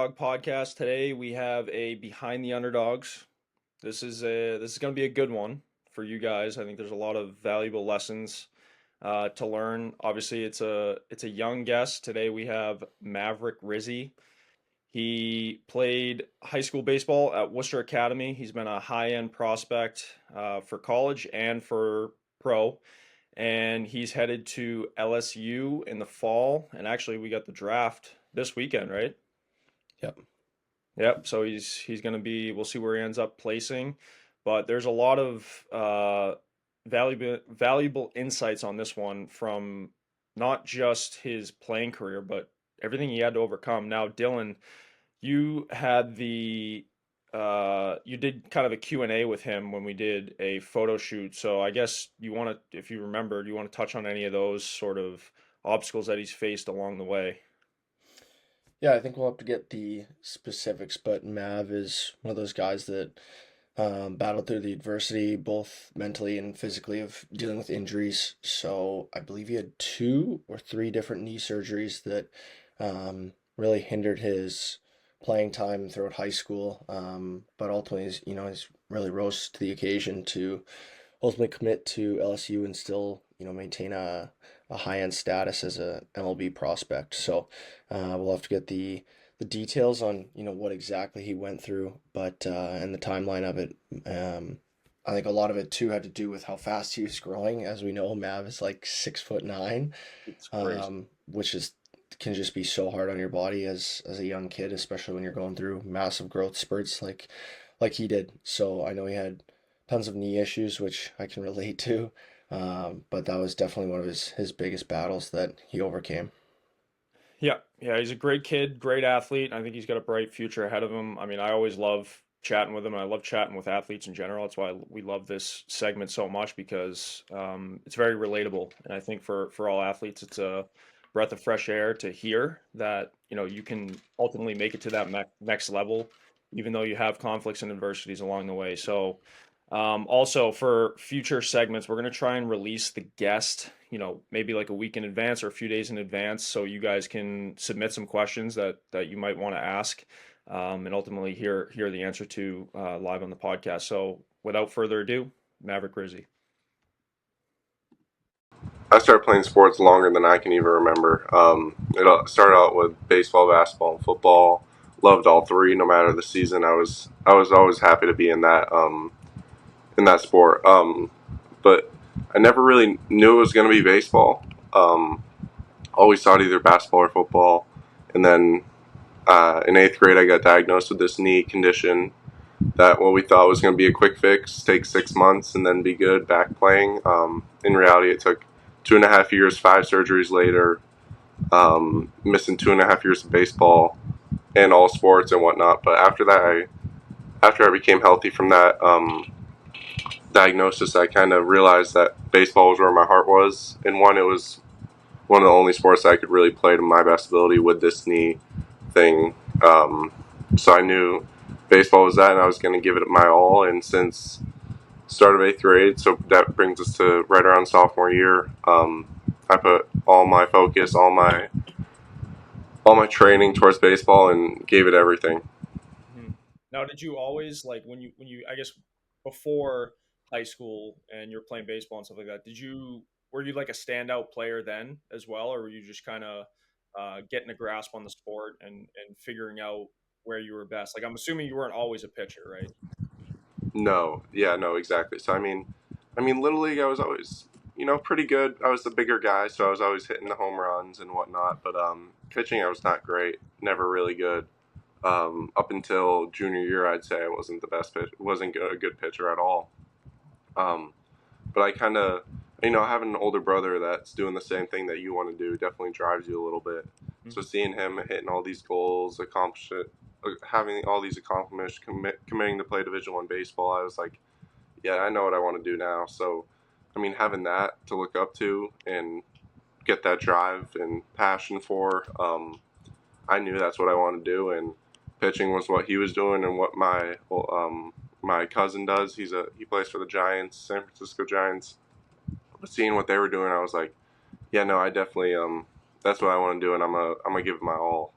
Underdog podcast. Today we have a Behind the Underdogs. This is going to be a good one for you guys. I think there's a lot of valuable lessons to learn. Obviously, it's a young guest. Today we have Mavrick Rizy. He played high school baseball at Worcester Academy. He's been a high-end prospect for college and for pro, and he's headed to LSU in the fall. And actually, we got the draft this weekend, right? Yep. Yep. So he's going to be. We'll see where he ends up placing, but there's a lot of valuable insights on this one from not just his playing career, but everything he had to overcome. Now, Dylan, you had you did kind of a Q&A with him when we did a photo shoot. So I guess you want to, if you remember, do you want to touch on any of those sort of obstacles that he's faced along the way? Yeah, I think we'll have to get the specifics, but Mav is one of those guys that battled through the adversity, both mentally and physically, of dealing with injuries. So I believe he had two or three different knee surgeries that really hindered his playing time throughout high school. But ultimately, he's really rose to the occasion to ultimately commit to LSU and still, maintain a high end status as a MLB prospect. So we'll have to get the details on what exactly he went through, but and the timeline of it. I think a lot of it too had to do with how fast he was growing. As we know, Mav is like 6'9", It's crazy. which is can just be so hard on your body as a young kid, especially when you're going through massive growth spurts like he did. So I know he had tons of knee issues, which I can relate to. But that was definitely one of his biggest battles that he overcame. Yeah, yeah, he's a great kid, great athlete. I think he's got a bright future ahead of him. I mean, I always love chatting with him, and I love chatting with athletes in general. That's why we love this segment so much because it's very relatable, and I think for all athletes, it's a breath of fresh air to hear that you can ultimately make it to that next level, even though you have conflicts and adversities along the way. So. Also, for future segments, we're going to try and release the guest, maybe like a week in advance or a few days in advance, so you guys can submit some questions that you might want to ask, and ultimately hear the answer to live on the podcast. So, without further ado, Maverick Rizy. I started playing sports longer than I can even remember. It started out with baseball, basketball, and football. Loved all three, no matter the season. I was always happy to be in that sport. But I never really knew it was going to be baseball. Always thought either basketball or football. And then in eighth grade, I got diagnosed with this knee condition that what we thought was going to be a quick fix, take 6 months, and then be good back playing. In reality, it took 2.5 years, 5 surgeries later, missing 2.5 years of baseball and all sports and whatnot. But after I became healthy from that diagnosis, I kind of realized that baseball was where my heart was. And one, it was one of the only sports I could really play to my best ability with this knee thing. So I knew baseball was that, and I was going to give it my all. And since start of eighth grade, so that brings us to right around sophomore year, I put all my focus, all my training towards baseball, and gave it everything. Hmm. Now, did you always like when you I guess before high school and you're playing baseball and stuff like that? Were you like a standout player then as well, or were you just kind of getting a grasp on the sport and figuring out where you were best? Like I'm assuming you weren't always a pitcher, right? No, yeah, no, exactly. So I mean, little league, I was always, pretty good. I was the bigger guy, so I was always hitting the home runs and whatnot. But pitching, I was not great. Never really good. Up until junior year, I'd say I wasn't the best pitch. Wasn't a good pitcher at all. Um, but I kind of, having an older brother that's doing the same thing that you want to do definitely drives you a little bit. So Mhm. seeing him hitting all these goals, having all these accomplishments, committing to play Division One baseball, I was like, yeah, I know what I want to do now. So, I mean, having that to look up to and get that drive and passion for, I knew that's what I wanted to do, and pitching was what he was doing and what my cousin does. He plays for the Giants, San Francisco Giants. But seeing what they were doing, I was like, yeah, no, I definitely that's what I want to do, and I'm gonna give it my all.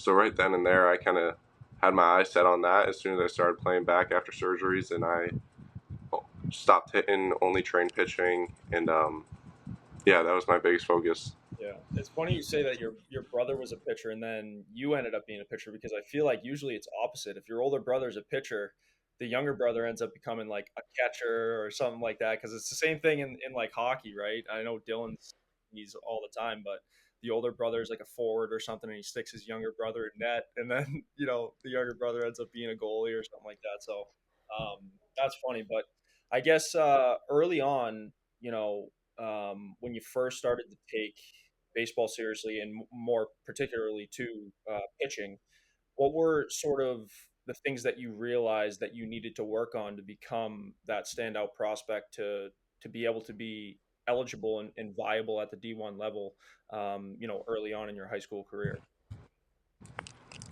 So right then and there, I kind of had my eyes set on that as soon as I started playing back after surgeries, and I stopped hitting, only trained pitching, and yeah, that was my biggest focus. Yeah, it's funny you say that your brother was a pitcher and then you ended up being a pitcher because I feel like usually it's opposite. If your older brother's a pitcher, the younger brother ends up becoming like a catcher or something like that because it's the same thing in like hockey, right? I know Dylan's he's all the time, but the older brother is like a forward or something and he sticks his younger brother in net and then, the younger brother ends up being a goalie or something like that. So, that's funny, but I guess early on, when you first started to take baseball seriously and more particularly to pitching, what were sort of the things that you realized that you needed to work on to become that standout prospect to be able to be eligible and viable at the D1 level, early on in your high school career?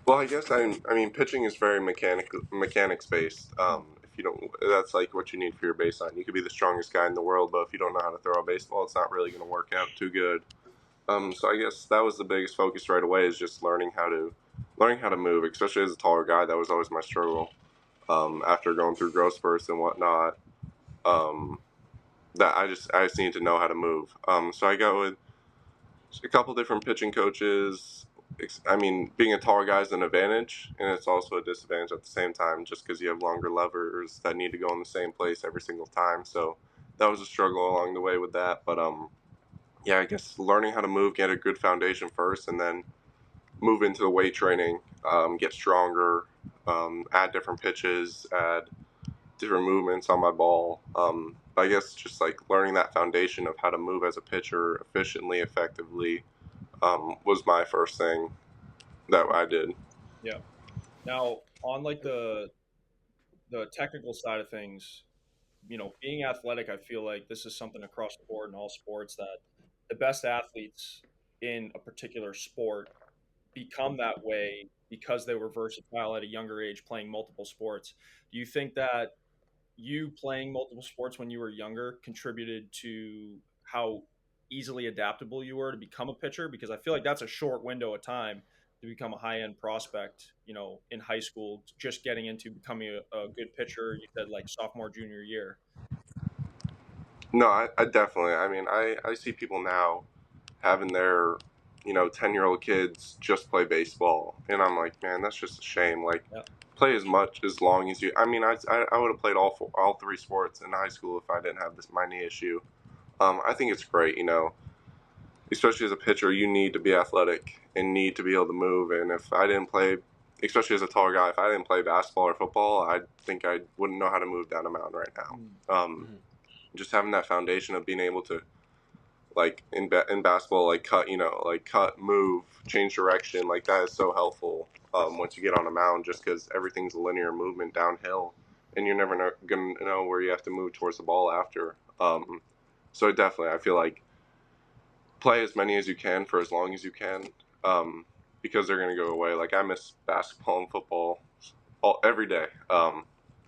Well, I guess I mean, pitching is very mechanics based. Mhm. If you don't, that's like what you need for your baseline. You could be the strongest guy in the world, but if you don't know how to throw a baseball, it's not really going to work out too good. So I guess that was the biggest focus right away is just learning how to move, especially as a taller guy. That was always my struggle. After going through growth spurts and whatnot, um, that I just needed to know how to move. So I got with a couple different pitching coaches. I mean, being a taller guy is an advantage, and it's also a disadvantage at the same time, just because you have longer levers that need to go in the same place every single time. So that was a struggle along the way with that. But yeah, I guess learning how to move, get a good foundation first, and then move into the weight training, get stronger, add different pitches, add different movements on my ball. I guess just like learning that foundation of how to move as a pitcher efficiently, effectively, was my first thing that I did. Yeah. Now, on like the technical side of things, being athletic, I feel like this is something across the board in all sports that the best athletes in a particular sport become that way because they were versatile at a younger age playing multiple sports. Do you think that you playing multiple sports when you were younger contributed to how easily adaptable you were to become a pitcher? Because I feel like that's a short window of time to become a high end prospect, in high school, just getting into becoming a good pitcher. You said like sophomore, junior year. No, I definitely. I mean, I see people now having their 10-year-old kids just play baseball, and I'm like, man, that's just a shame. Like, Yeah. play as much as long as you. I mean, I would have played all three sports in high school if I didn't have this my knee issue. I think it's great, especially as a pitcher, you need to be athletic and need to be able to move. And if I didn't play, especially as a taller guy, if I didn't play basketball or football, I think I wouldn't know how to move down a mountain right now. Mm. Um, Mhm. just having that foundation of being able to, like in basketball, like cut, like cut, move, change direction, like that is so helpful once you get on a mound, just because everything's a linear movement downhill, and you're never gonna know where you have to move towards the ball after. So definitely, I feel like play as many as you can for as long as you can, um, because they're going to go away. Like I miss basketball and football every day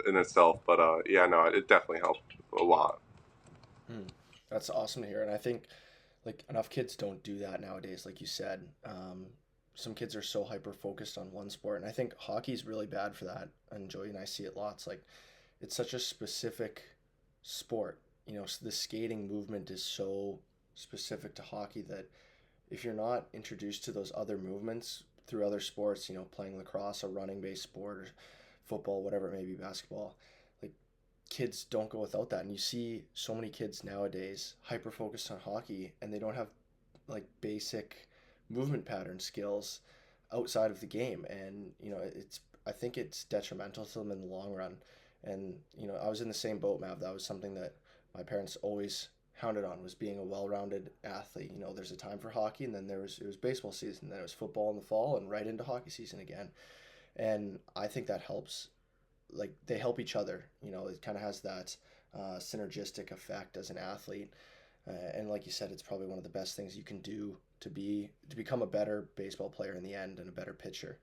in itself, but yeah, no, it definitely helped a lot. Mm. That's awesome to hear. And I think like enough kids don't do that nowadays, like you said. Some kids are so hyper focused on one sport, and I think hockey's really bad for that. And Joey and I see it lots. Like it's such a specific sport. The skating movement is so specific to hockey that if you're not introduced to those other movements through other sports, playing lacrosse, a running based sport, or football, whatever it may be, basketball, like kids don't go without that. And you see so many kids nowadays hyper focused on hockey and they don't have like basic movement pattern skills outside of the game. And, I think it's detrimental to them in the long run. And, I was in the same boat, Mav. That was something that my parents always hounded on was being a well-rounded athlete. There's a time for hockey, and then it was baseball season, then it was football in the fall, and right into hockey season again. And I think that helps. Like they help each other. It kind of has that synergistic effect as an athlete. And like you said, it's probably one of the best things you can do to become a better baseball player in the end and a better pitcher.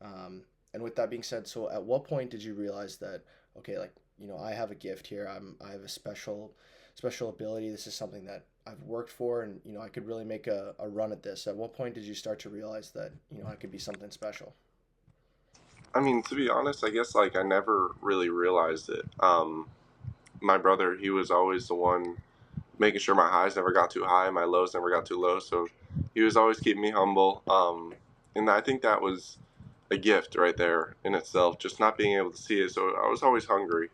And with that being said, so at what point did you realize that okay, like I have a gift here. I have a special special ability. This is something that I've worked for, and I could really make a run at this. At what point did you start to realize that I could be something special? I mean, to be honest, I guess like I never really realized it. My brother, he was always the one making sure my highs never got too high, my lows never got too low. So he was always keeping me humble. And I think that was a gift right there in itself, just not being able to see it. So I was always hungry.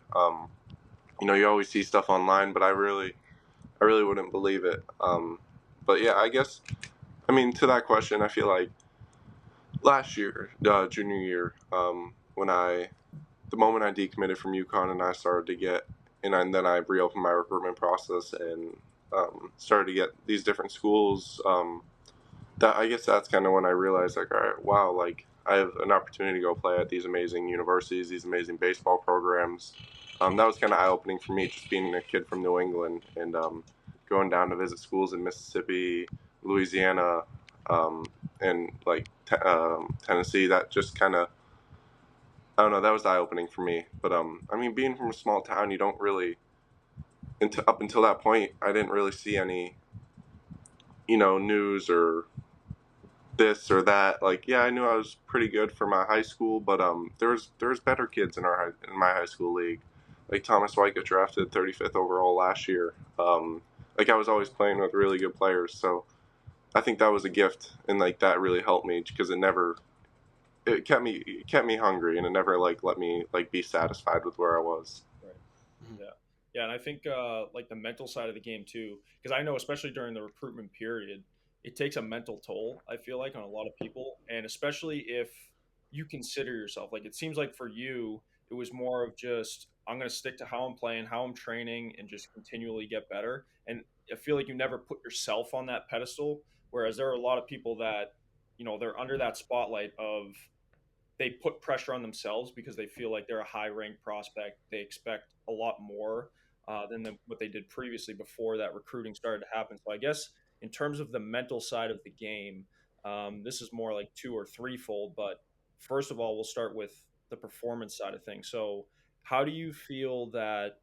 You always see stuff online, but I really wouldn't believe it. But yeah, I guess, I mean, to that question, I feel like last year, junior year, the moment I decommitted from UConn and I started to get, and then I reopened my recruitment process and started to get these different schools. That I guess that's kind of when I realized, like, all right, wow, like I have an opportunity to go play at these amazing universities, these amazing baseball programs. That was kind of eye opening for me, just being a kid from New England and going down to visit schools in Mississippi, Louisiana, um, and like Tennessee. That just kind of, I don't know, that was eye opening for me. But I mean, being from a small town, you don't really, up until that point, I didn't really see any, news or this or that. Like, yeah, I knew I was pretty good for my high school, but there's better kids in in my high school league. Like Thomas White got drafted 35th overall last year. Like I was always playing with really good players, so I think that was a gift, and like that really helped me because it kept me hungry, and it never like let me like be satisfied with where I was. Right. Mhm. Yeah. Yeah, and I think like the mental side of the game too, because I know especially during the recruitment period, it takes a mental toll. I feel like on a lot of people, and especially if you consider yourself like it seems like for you, it was more of just I'm going to stick to how I'm playing, how I'm training, and just continually get better. And I feel like you never put yourself on that pedestal. Whereas there are a lot of people that they're under that spotlight of they put pressure on themselves because they feel like they're a high ranked prospect. They expect a lot more what they did previously before that recruiting started to happen. So I guess in terms of the mental side of the game, this is more like two or threefold. But first of all, we'll start with the performance side of things. So how do you feel that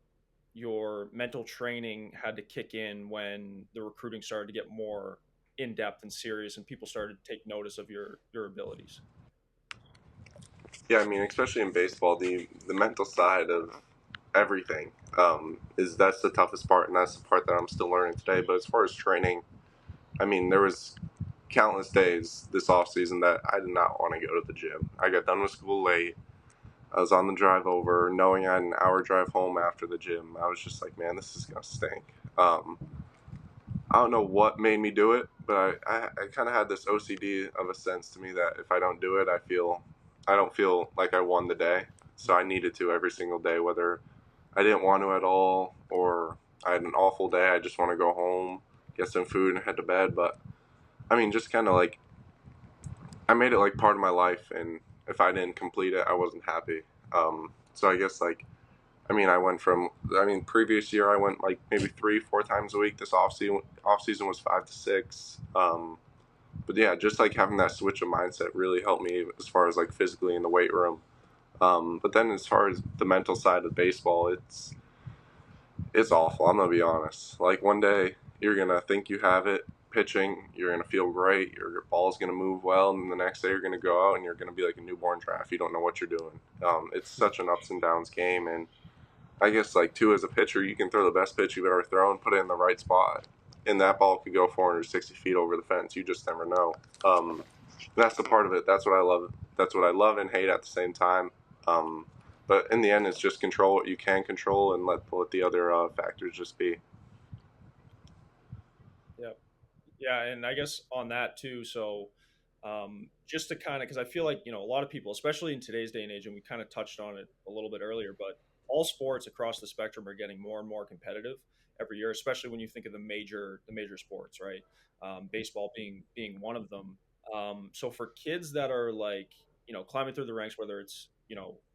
your mental training had to kick in when the recruiting started to get more in depth and serious and people started to take notice of your abilities? Yeah, I mean, especially in baseball, the mental side of everything is that's the toughest part, and that's the part that I'm still learning today. But as far as training, I mean, there was countless days this off season that I did not want to go to the gym. I got done with school late. I was on the drive over, knowing I had an hour drive home after the gym. I was just like, man, this is gonna stink. Um, I don't know what made me do it, but I kind of had this OCD of a sense to me that if I don't do it, I don't feel like I won the day. So I needed to every single day, whether I didn't want to at all or I had an awful day. I just want to go home, get some food, and head to bed. But I mean, just kind of like I made it like part of my life, and if I didn't complete it, I wasn't happy. So I guess like I mean, previous year I went like maybe 3, 4 times a week. This off season was 5 to 6. But yeah, just like having that switch of mindset really helped me as far as like physically in the weight room. But then as far as the mental side of baseball, it's awful. I'm gonna be honest. Like one day you're gonna think you have it pitching, you're gonna feel great, your ball's gonna move well, and the next day you're gonna go out and you're gonna be like a newborn draft. You don't know what you're doing. It's such an ups and downs game, and I guess like too as a pitcher, you can throw the best pitch you've ever thrown, put it in the right spot, and that ball could go 460 feet over the fence. You just never know. That's the part of it. That's what I love. That's what I love and hate at the same time. Um, but in the end, it's just control what you can control and let the other factors just be. Yeah. Yeah, and I guess on that too. So, just to kind of, because I feel like a lot of people, especially in today's day and age, and we kind of touched on it a little bit earlier, but all sports across the spectrum are getting more and more competitive every year, especially when you think of the major sports, right? Baseball being one of them. So for kids that are like climbing through the ranks, whether it's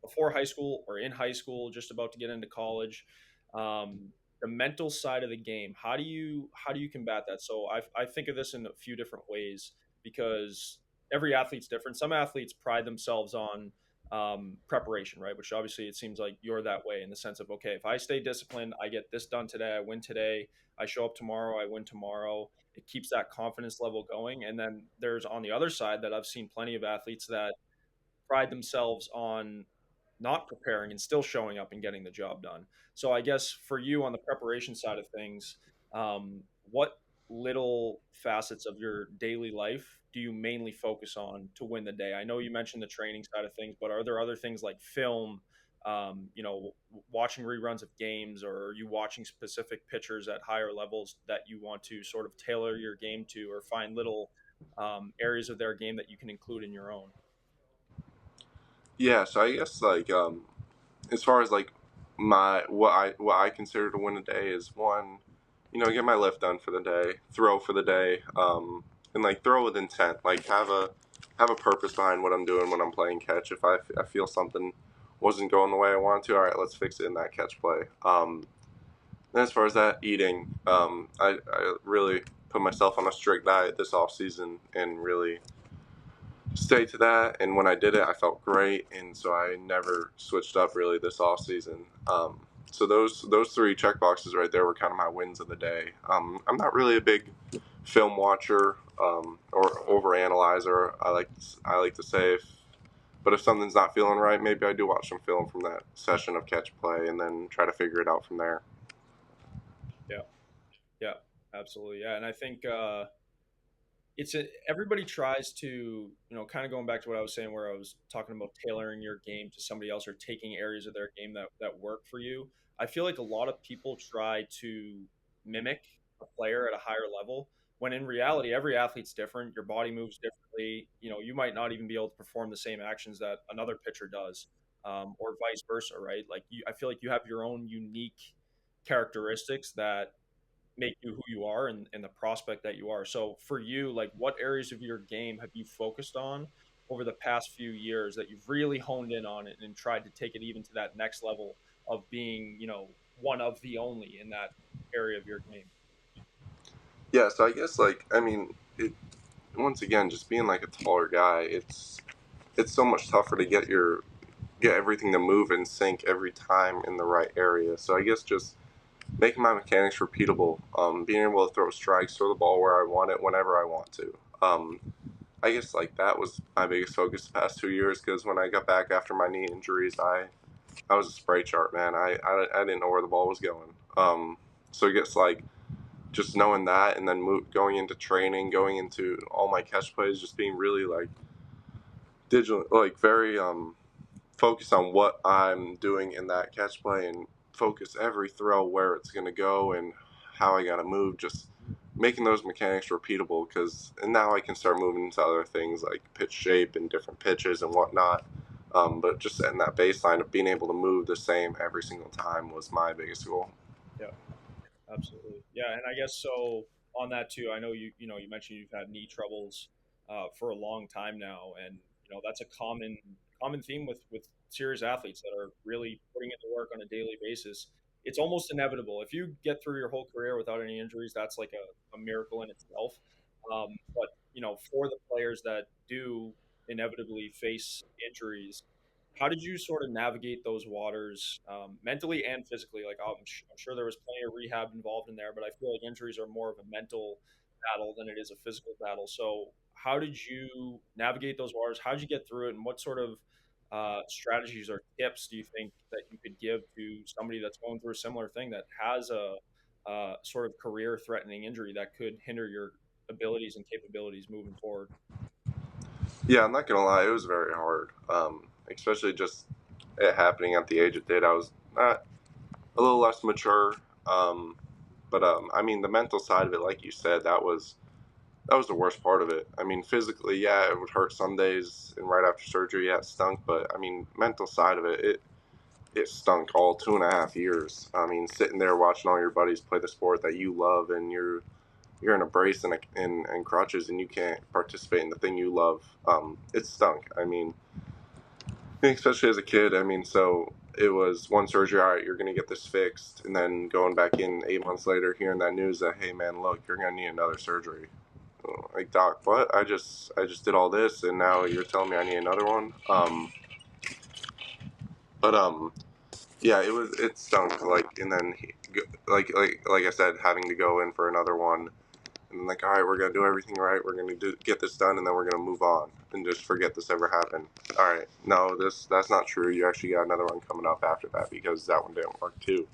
before high school or in high school, just about to get into college. The mental side of the game, how do you combat that? So I think of this in a few different ways because every athlete's different. Some athletes pride themselves on preparation, right? Which obviously it seems like you're that way in the sense of, okay, if I stay disciplined, I get this done today, I win today. I show up tomorrow, I win tomorrow. It keeps that confidence level going. And then there's on the other side that I've seen plenty of athletes that pride themselves on not preparing and still showing up and getting the job done. So I guess for you on the preparation side of things, what little facets of your daily life do you mainly focus on to win the day? I know you mentioned the training side of things, but are there other things like film, watching reruns of games, or are you watching specific pitchers at higher levels that you want to sort of tailor your game to, or find little areas of their game that you can include in your own? Yeah, so I guess like as far as like my what I consider to win a day is one, get my lift done for the day, throw for the day, and like throw with intent, like have a purpose behind what I'm doing when I'm playing catch. If I feel something wasn't going the way I want to, all right, let's fix it in that catch play. Then as far as that eating, I really put myself on a strict diet this off season and really stay to that. And when I did it, I felt great, and so I never switched up really this off season. So those three check boxes right there were kind of my wins of the day. I'm not really a big film watcher or over analyzer. I like to say but if something's not feeling right, maybe I do watch some film from that session of catch play and then try to figure it out from there. Yeah, yeah, absolutely. Yeah, and I think everybody tries to, kind of going back to what I was saying, where I was talking about tailoring your game to somebody else or taking areas of their game that work for you. I feel like a lot of people try to mimic a player at a higher level, when in reality every athlete's different, your body moves differently. You might not even be able to perform the same actions that another pitcher does, or vice versa, right? Like I feel like you have your own unique characteristics that make you who you are, and the prospect that you are. So for you, like, what areas of your game have you focused on over the past few years that you've really honed in on it and tried to take it even to that next level of being, one of the only in that area of your game? Yeah, so I guess like I mean, once again, just being like a taller guy, it's so much tougher to get everything to move and sync every time in the right area. So I guess just making my mechanics repeatable, being able to throw strikes, throw the ball where I want it, whenever I want to. I guess like that was my biggest focus the past 2 years because when I got back after my knee injuries, I was a spray chart man. I didn't know where the ball was going. So I guess like just knowing that and then going into training, going into all my catch plays, just being really like digital, like very focus on what I'm doing in that catch play and focus every throw where it's going to go and how I got to move. Just making those mechanics repeatable because and now I can start moving into other things like pitch shape and different pitches and whatnot. But just setting that baseline of being able to move the same every single time was my biggest goal. Yeah, absolutely. Yeah, and I guess so on that too. I know you mentioned you've had knee troubles for a long time now, and that's a common theme with serious athletes that are really putting in the work on a daily basis. It's almost inevitable if you get through your whole career without any injuries. That's like a miracle in itself. But for the players that do inevitably face injuries, how did you sort of navigate those waters, mentally and physically? Like, I'm sure there was plenty of rehab involved in there, but I feel like injuries are more of a mental battle than it is a physical battle. So how did you navigate those waters? How did you get through it, and what sort of strategies or tips do you think that you could give to somebody that's going through a similar thing, that has a sort of career-threatening injury that could hinder your abilities and capabilities moving forward? Yeah, I'm not gonna lie, it was very hard. Especially just it happening at the age it did. I was not a little less mature. Um, but I mean, the mental side of it, like you said, that was the worst part of it. I mean, physically, yeah, it would hurt some days, and right after surgery, yeah, it stunk. But I mean, mental side of it, it stunk all 2.5 years. I mean, sitting there watching all your buddies play the sport that you love, and you're in a brace and crutches, and you can't participate in the thing you love. It stunk. I mean, especially as a kid. I mean, so it was one surgery. All right, you're gonna get this fixed, and then going back in 8 months later, hearing that news that hey, man, look, you're gonna need another surgery. Like, doc, what? I just did all this, and now you're telling me I need another one. But yeah, it stunk. Like, and then like I said, having to go in for another one, and like, all right, we're gonna do everything right. We're gonna get this done, and then we're gonna move on and just forget this ever happened. All right, no, that's not true. You actually got another one coming up after that because that one didn't work too.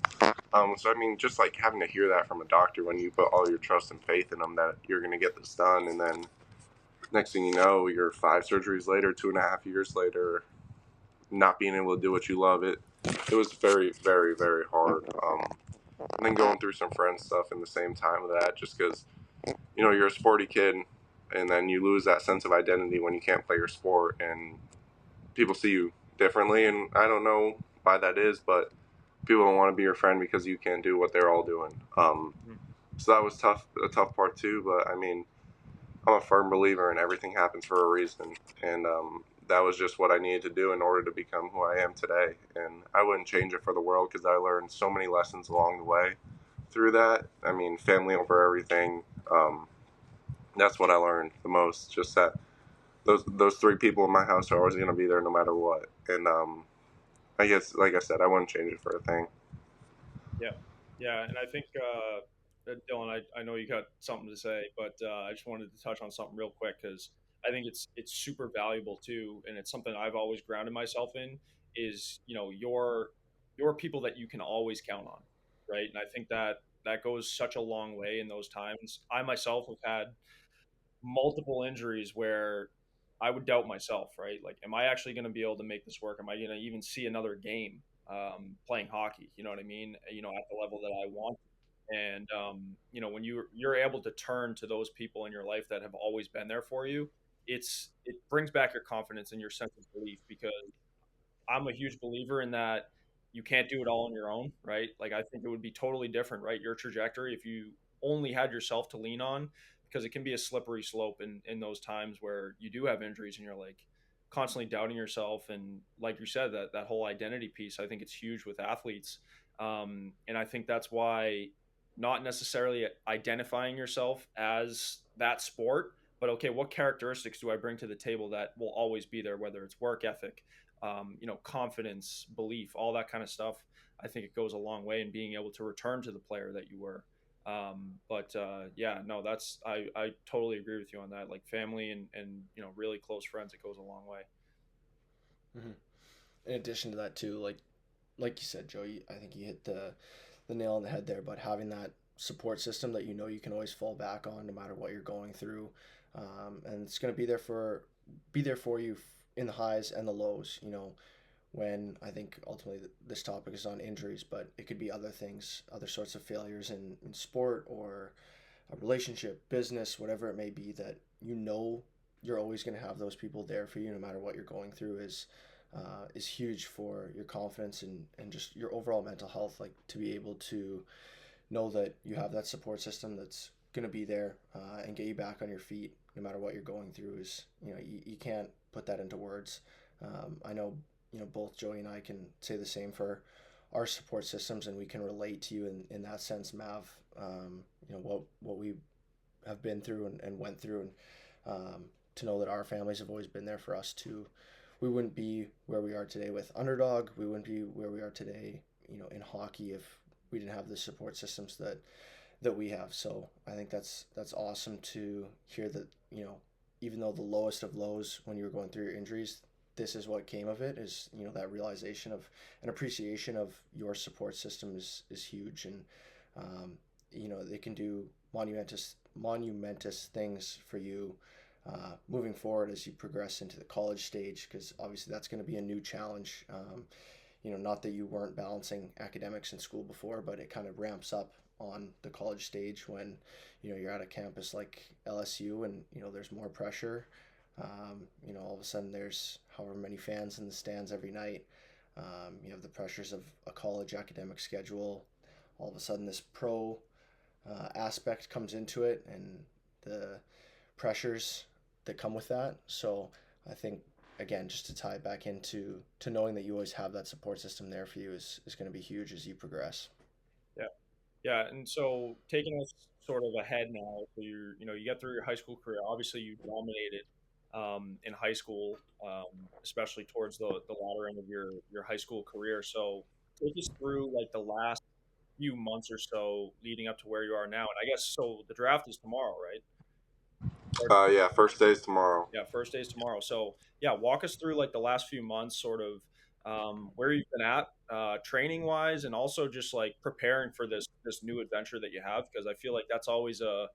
So I mean, just like having to hear that from a doctor when you put all your trust and faith in them that you're gonna get this done, and then next thing you know, you're 5 surgeries later, 2.5 years later, not being able to do what you love. It was very, very, very hard. And then going through some friend stuff in the same time of that, just because you're a sporty kid, and then you lose that sense of identity when you can't play your sport, and people see you differently. And I don't know why that is, but people don't want to be your friend because you can't do what they're all doing. Mm. So that was tough, a tough part too. But I mean, I'm a firm believer in everything happens for a reason, and that was just what I needed to do in order to become who I am today. And I wouldn't change it for the world because I learned so many lessons along the way through that. I mean, family over everything. That's what I learned the most. Just that those three people in my house are always going to be there no matter what. And I guess, like I said, I wouldn't change it for a thing. Yeah, yeah, and I think Dylan, I know you got something to say, but I just wanted to touch on something real quick because I think it's super valuable too, and it's something I've always grounded myself in. Is your people that you can always count on, right? And I think that goes such a long way in those times. I myself have had multiple injuries where I would doubt myself, right? Like, am I actually going to be able to make this work? Am I going to even see another game playing hockey? You know what I mean? At the level that I want. And when you're able to turn to those people in your life that have always been there for you, it brings back your confidence and your sense of belief because I'm a huge believer in that you can't do it all on your own, right? Like I think it would be totally different, right? Your trajectory if you only had yourself to lean on, because it can be a slippery slope in those times where you do have injuries and you're like constantly doubting yourself. And like you said, that whole identity piece, I think it's huge with athletes. And I think that's why not necessarily identifying yourself as that sport, but okay, what characteristics do I bring to the table that will always be there, whether it's work ethic, confidence, belief, all that kind of stuff. I think it goes a long way in being able to return to the player that you were. But yeah, no, I totally agree with you on that. Like family and really close friends, it goes a long way. Hmm. In addition to that, too, like you said, Joe, I think you hit the nail on the head there. But having that support system that you can always fall back on no matter what you're going through, and it's going to be there for you in the highs and the lows. When I think ultimately this topic is on injuries, but it could be other things, other sorts of failures in sport or a relationship, business, whatever it may be, that you're always going to have those people there for you no matter what you're going through is huge for your confidence and just your overall mental health. Like to be able to know that you have that support system that's going to be there and get you back on your feet no matter what you're going through is, you can't put that into words. I know, both Joey and I can say the same for our support systems, and we can relate to you in that sense, Mav. What we have been through and went through, and to know that our families have always been there for us too. We wouldn't be where we are today with Underdog. We wouldn't be where we are today, in hockey if we didn't have the support systems that we have. So I think that's awesome to hear that, even though the lowest of lows when you were going through your injuries, this is what came of it is, that realization of an appreciation of your support system is huge. And they can do monumentous things for you moving forward as you progress into the college stage, because obviously that's going to be a new challenge. Not that you weren't balancing academics in school before, but it kind of ramps up on the college stage when you're at a campus like LSU, and there's more pressure. All of a sudden there's however many fans in the stands every night. You have the pressures of a college academic schedule. All of a sudden this pro aspect comes into it, and the pressures that come with that. So I think, again, just to tie it back into to knowing that you always have that support system there for you is going to be huge as you progress. Yeah, yeah. And so taking us sort of ahead now, so you get through your high school career. Obviously, you dominated. in high school, especially towards the latter end of your high school career. So take us through like the last few months or so leading up to where you are now. And I guess so the draft is tomorrow, right? Yeah, first day's tomorrow. Yeah, first day's tomorrow. So yeah, walk us through like the last few months, sort of where you've been at, training wise, and also just like preparing for this new adventure that you have, because I feel like that's always a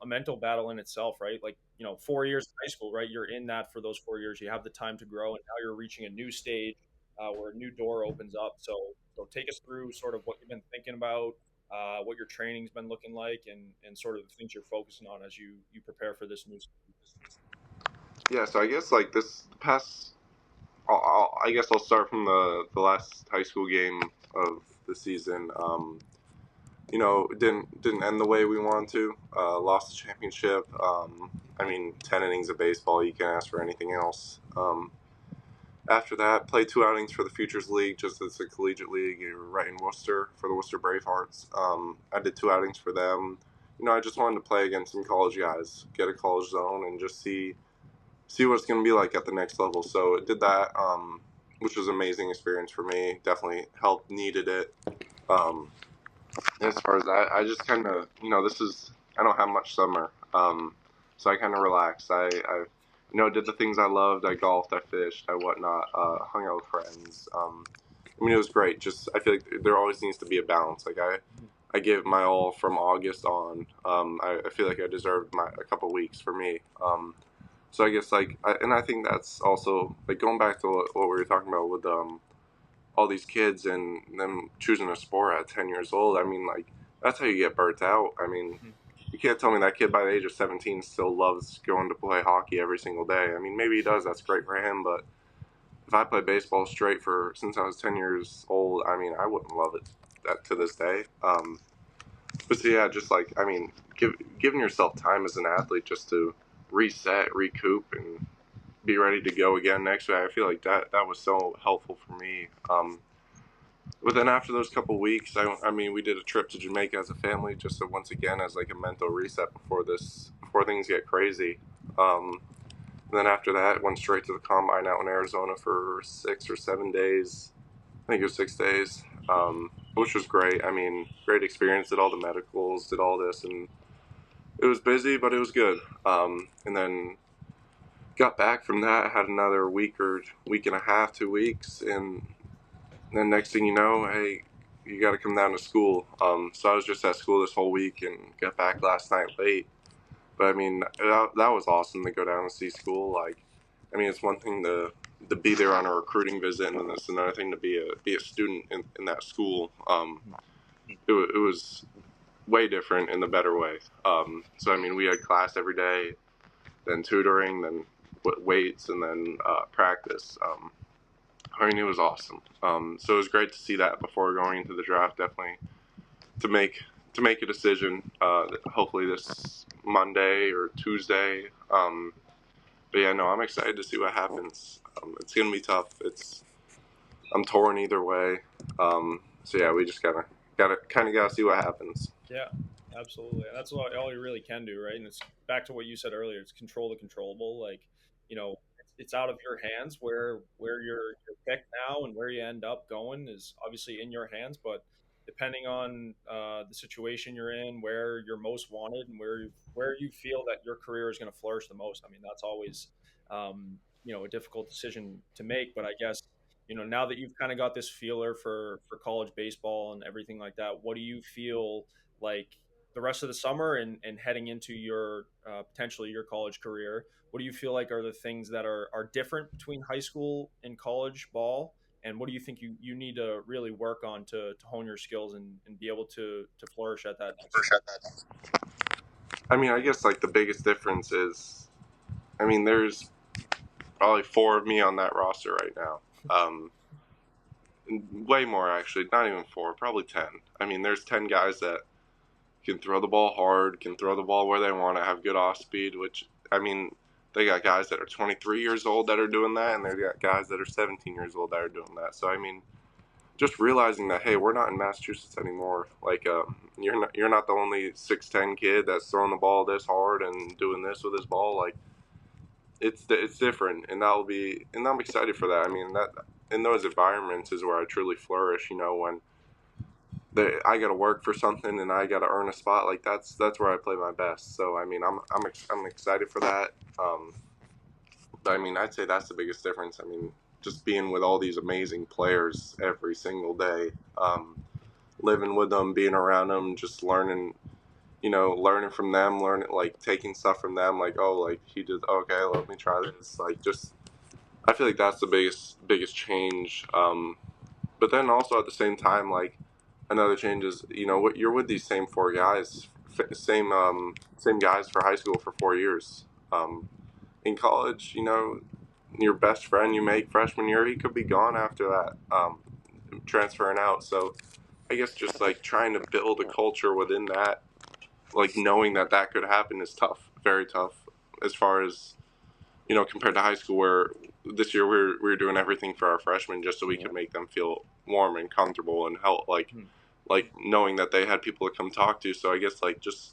mental battle in itself, right? Like 4 years in high school, right? You're in that for those 4 years. You have the time to grow, and now you're reaching a new stage where a new door opens up. So take us through sort of what you've been thinking about. What your training's been looking like, and sort of the things you're focusing on as you prepare for this new. Yeah, so I guess like this past, I guess I'll start from the last high school game of the season. It didn't end the way we wanted to. Lost the championship. I mean, 10 innings of baseball. You can't ask for anything else. After that, played 2 outings for the Futures League, just as a collegiate league. You were right in Worcester for the Worcester Bravehearts. I did 2 outings for them. I just wanted to play against some college guys, get a college zone, and just see what it's going to be like at the next level. So it did that, which was an amazing experience for me. Definitely helped, needed it. Um, as far as that, I just kind of, I don't have much summer. So I kind of relaxed. Did the things I loved. I golfed, I fished, I whatnot, hung out with friends. It was great. Just, I feel like there always needs to be a balance. Like, I gave my all from August on. I feel like I deserved a couple weeks for me. So I guess and I think that's also like going back to what we were talking about with all these kids and them choosing a sport at 10 years old. I mean, like, that's how you get burnt out. I mean, you can't tell me that kid by the age of 17 still loves going to play hockey every single day. I mean, maybe he does. That's great for him. But if I played baseball straight for since I was 10 years old, I mean, I wouldn't love it that to this day. But so yeah, just like, I mean, giving yourself time as an athlete just to reset, recoup, and be ready to go again next week. I feel like that was so helpful for me. But then after those couple weeks, I mean, we did a trip to Jamaica as a family, just to once again as like a mental reset before things get crazy. Um, and then after that, went straight to the combine out in Arizona for 6 or 7 days. I think it was 6 days, which was great. I mean, great experience. Did all the medicals, did all this, and it was busy, but it was good. And then got back from that, had another week and a half, 2 weeks, and then next thing you know, hey, you got to come down to school. So I was just at school this whole week and got back last night late. But I mean, that was awesome to go down and see school. Like, I mean, it's one thing to be there on a recruiting visit, and then it's another thing to be a student in that school. It was way different in the better way. So I mean, we had class every day, then tutoring, then weights, and then practice. I mean, it was awesome. So it was great to see that before going into the draft. Definitely to make a decision. Hopefully this Monday or Tuesday. But yeah, no, I'm excited to see what happens. It's gonna be tough. I'm torn either way. So yeah, we just gotta see what happens. Yeah, absolutely. And that's all you really can do, right? And it's back to what you said earlier. It's control the controllable. Like, it's out of your hands where you're picked now and where you end up going is obviously in your hands. But depending on the situation you're in, where you're most wanted, and where you feel that your career is going to flourish the most, I mean, that's always a difficult decision to make. But I guess now that you've kind of got this feeler for college baseball and everything like that, what do you feel like the rest of the summer and heading into your potentially your college career? What do you feel like are the things that are different between high school and college ball? And what do you think you need to really work on to hone your skills and be able to flourish at that next level? I mean, I guess like the biggest difference is, I mean, there's probably four of me on that roster right now. Way more actually, not even four, probably 10. I mean, there's 10 guys that can throw the ball hard, can throw the ball where they want to, have good off speed, which, I mean, they got guys that are 23 years old that are doing that, and they got guys that are 17 years old that are doing that. So, I mean, just realizing that, hey, we're not in Massachusetts anymore. Like, you're not the only 6'10" kid that's throwing the ball this hard and doing this with his ball. Like, it's different, and I'm excited for that. I mean, that in those environments is where I truly flourish. You know, when I got to work for something and I got to earn a spot, like that's where I play my best. So I mean, I'm excited for that. But I mean, I'd say that's the biggest difference. I mean, just being with all these amazing players every single day, living with them, being around them, just learning, learning from them, learning like taking stuff from them, like oh, like he did, okay, let me try this. Like just, I feel like that's the biggest change. But then also at the same time, like another change is, what you're with these same four guys, same guys for high school for 4 years. In college, your best friend you make freshman year, he could be gone after that, transferring out. So I guess just like trying to build a culture within that, like knowing that that could happen is tough, very tough. As far as compared to high school, where this year we were doing everything for our freshmen just so we could make them feel warm and comfortable and help, like knowing that they had people to come talk to. So I guess like just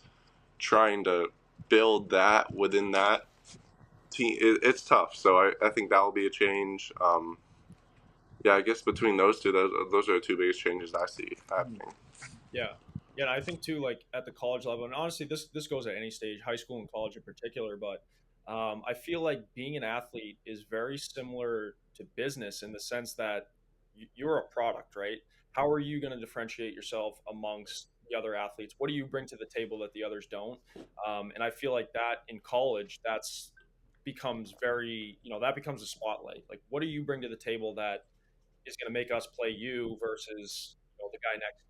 trying to build that within that team, it's tough. So I think that will be a change. Yeah, I guess between those two, those are the two biggest changes I see Mhm. happening. Yeah. Yeah, and I think too, like at the college level, and honestly, this goes at any stage, high school and college in particular. But I feel like being an athlete is very similar to business in the sense that you're a product, right? How are you going to differentiate yourself amongst the other athletes? What do you bring to the table that the others don't? And I feel like that in college, that's becomes very, that becomes a spotlight. Like, what do you bring to the table that is going to make us play you versus the guy next?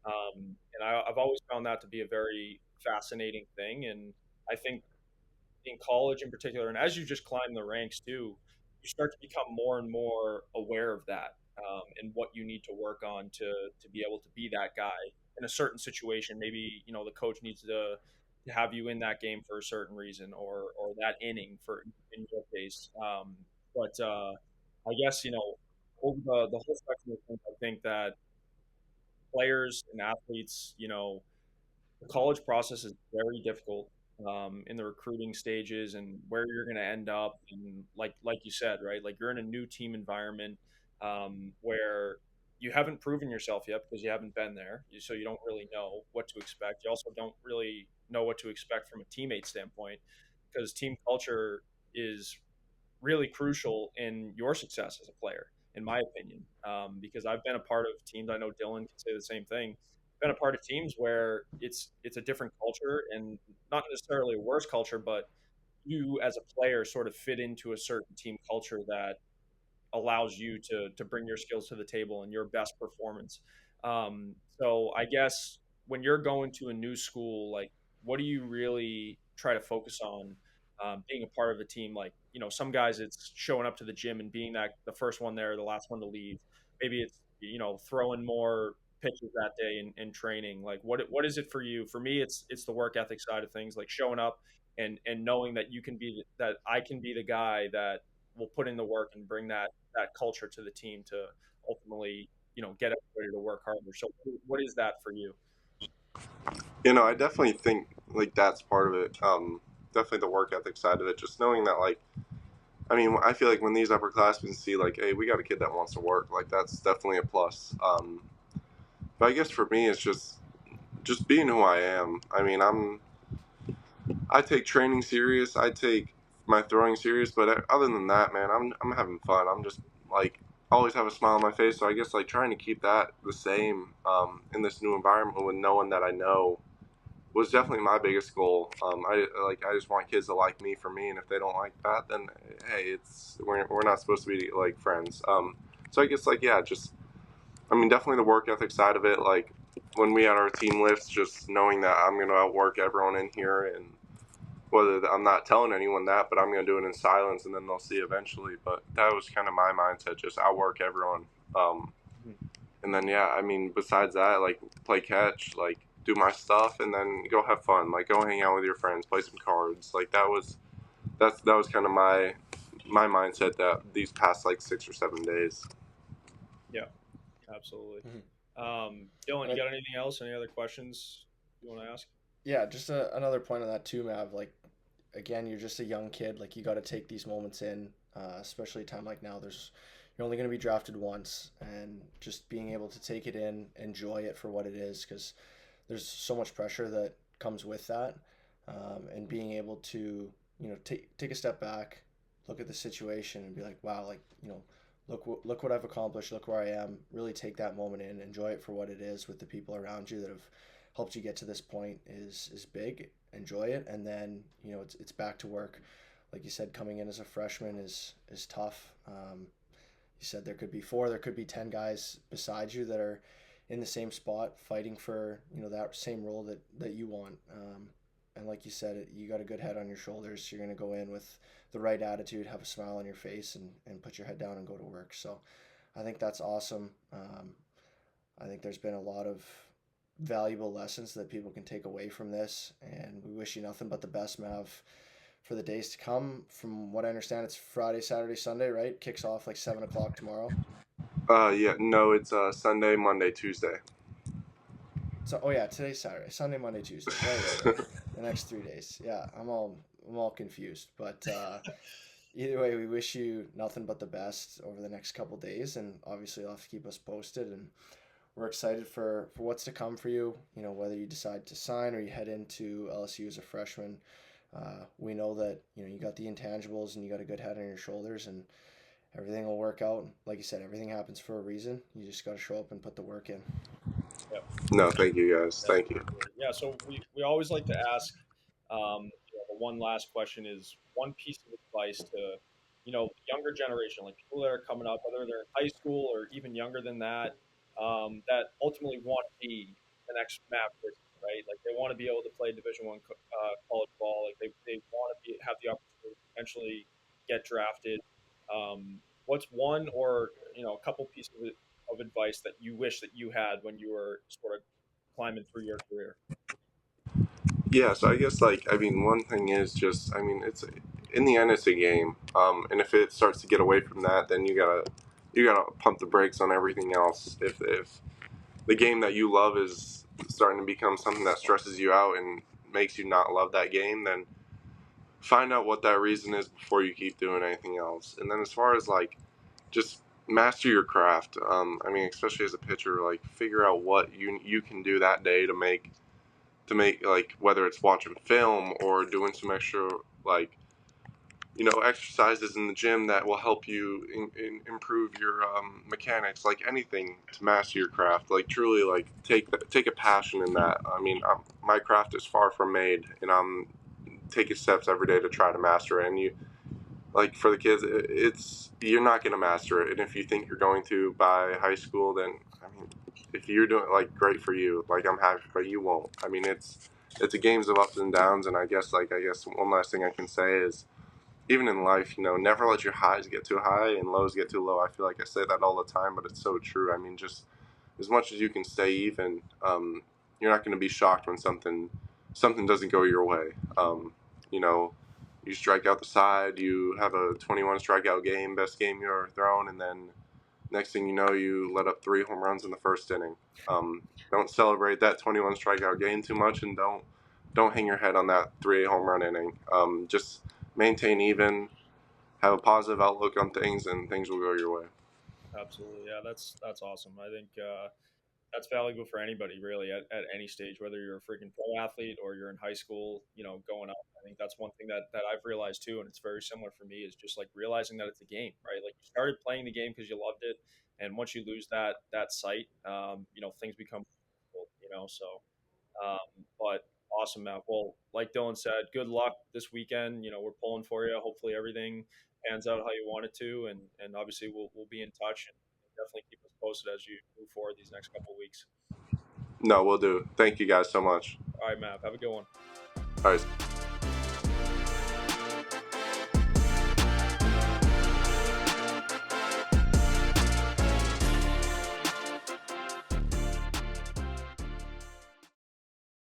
And I've always found that to be a very fascinating thing. And I think in college in particular, and as you just climb the ranks too, you start to become more and more aware of that, and what you need to work on to be able to be that guy in a certain situation. Maybe the coach needs to have you in that game for a certain reason, or that inning for in your case. But I guess over the whole spectrum of things, I think that players and athletes, the college process is very difficult, in the recruiting stages and where you're going to end up. And like you said, right, like you're in a new team environment, where you haven't proven yourself yet because you haven't been there, so you don't really know what to expect. You also don't really know what to expect from a teammate standpoint, because team culture is really crucial in your success as a player, in my opinion. Because I've been a part of teams. I know Dylan can say the same thing. Been a part of teams where it's a different culture, and not necessarily a worse culture, but you as a player sort of fit into a certain team culture that allows you to bring your skills to the table and your best performance. So I guess when you're going to a new school, like what do you really try to focus on, being a part of a team? Like some guys it's showing up to the gym and being that the first one there, the last one to leave. Maybe it's throwing more pitches that day in training. Like what is it for you? For me, it's the work ethic side of things, like showing up and knowing that you can be that I can be the guy that will put in the work and bring that culture to the team to ultimately get everybody to work harder. So what is that for you? I definitely think like that's part of it. Definitely the work ethic side of it. Just knowing that, like, I mean, I feel like when these upperclassmen see, like, hey, we got a kid that wants to work, like that's definitely a plus. But I guess for me, it's just being who I am. I mean, I take training serious. I take my throwing serious. But other than that, man, I'm having fun. I'm just like always have a smile on my face. So I guess like trying to keep that the same, in this new environment with no one that I know was definitely my biggest goal. I just want kids to like me for me, and if they don't like that, then hey, we're not supposed to be like friends. So I guess like yeah, just I mean definitely the work ethic side of it. Like when we had our team lifts, just knowing that I'm gonna outwork everyone in here, and whether I'm not telling anyone that, but I'm gonna do it in silence, and then they'll see eventually. But that was kind of my mindset, just outwork everyone. Um, Mhm. and then yeah, I mean besides that, like play catch, like do my stuff, and then go have fun, like go hang out with your friends, play some cards. Like that was kind of my mindset that these past like 6 or 7 days. Yeah, absolutely. Mhm. Dylan, And you got anything else? Any other questions you want to ask? yeah, just another point on that too, Mav. Like again, you're just a young kid. Like you got to take these moments in, especially a time like now. You're only going to be drafted once, and just being able to take it in, enjoy it for what it is, because there's so much pressure that comes with that, and being able to take a step back, look at the situation, and be like, wow, like look what I've accomplished, look where I am. Really take that moment in, enjoy it for what it is with the people around you that have helped you get to this point is big. Enjoy it, and then it's back to work. Like you said, coming in as a freshman is tough. You said there could be four, there could be 10 guys beside you that are in the same spot fighting for that same role that you want. And like you said, you got a good head on your shoulders. You're going to go in with the right attitude, have a smile on your face, and put your head down and go to work. So I think that's awesome. I think there's been a lot of valuable lessons that people can take away from this, and we wish you nothing but the best, Mav, for the days to come. From what I understand, it's Friday, Saturday, Sunday, right? Kicks off like 7 o'clock tomorrow. Yeah, no, it's Sunday, Monday, Tuesday. So, oh yeah, today's Saturday, Sunday, Monday, Tuesday. Right. The next 3 days. Yeah, I'm all confused. But either way, we wish you nothing but the best over the next couple days, and obviously you'll have to keep us posted. And we're excited for what's to come for you. Whether you decide to sign or you head into LSU as a freshman, we know that you got the intangibles and you got a good head on your shoulders, and everything will work out. Like you said, everything happens for a reason. You just got to show up and put the work in. Yeah. No, thank you guys. Yeah, Thank you. absolutely. Yeah, so we always like to ask, the one last question is one piece of advice to, the younger generation, like people that are coming up, whether they're in high school or even younger than that, that ultimately want to be the next Mavrick, right? Like they want to be able to play Division I college ball. Like they want to have the opportunity to potentially get drafted. What's one or a couple pieces of advice that you wish that you had when you were sort of climbing through your career? Yeah, so I guess one thing is just it's in the end it's a game, and if it starts to get away from that, then you gotta pump the brakes on everything else. If the game that you love is starting to become something that stresses you out and makes you not love that game, then find out what that reason is before you keep doing anything else. And then as far as just master your craft. Especially as a pitcher, like figure out what you can do that day to make like whether it's watching film or doing some extra like exercises in the gym that will help you improve your mechanics, like anything to master your craft, like truly like take a passion in that. My craft is far from made, and I'm taking steps every day to try to master it. And you like for the kids, it's you're not going to master it, and if you think you're going to by high school, then if you're doing like great for you, like I'm happy, but you won't. It's a games of ups and downs, and I guess one last thing I can say is even in life, never let your highs get too high and lows get too low. I feel like I say that all the time, but it's so true. Just as much as you can stay even, you're not going to be shocked when something doesn't go your way. You know, you strike out the side, you have a 21 strikeout game, best game you ever thrown, and then next thing you know, you let up 3 home runs in the first inning. Don't celebrate that 21 strikeout game too much, and don't hang your head on that 3 home run inning. Just maintain even, have a positive outlook on things, and things will go your way. Absolutely, yeah, that's awesome. I think that's valuable for anybody really at any stage, whether you're a freaking pro athlete or you're in high school, going up. I think that's one thing that I've realized too, and it's very similar for me, is just like realizing that it's a game, right? Like you started playing the game because you loved it, and once you lose that sight, things become difficult, So, but awesome, Matt. Well, like Dylan said, good luck this weekend. We're pulling for you. Hopefully everything pans out how you want it to, and obviously we'll be in touch and definitely keep us posted as you move forward these next couple of weeks. No, we'll do. Thank you guys so much. All right, Matt. Have a good one. All right.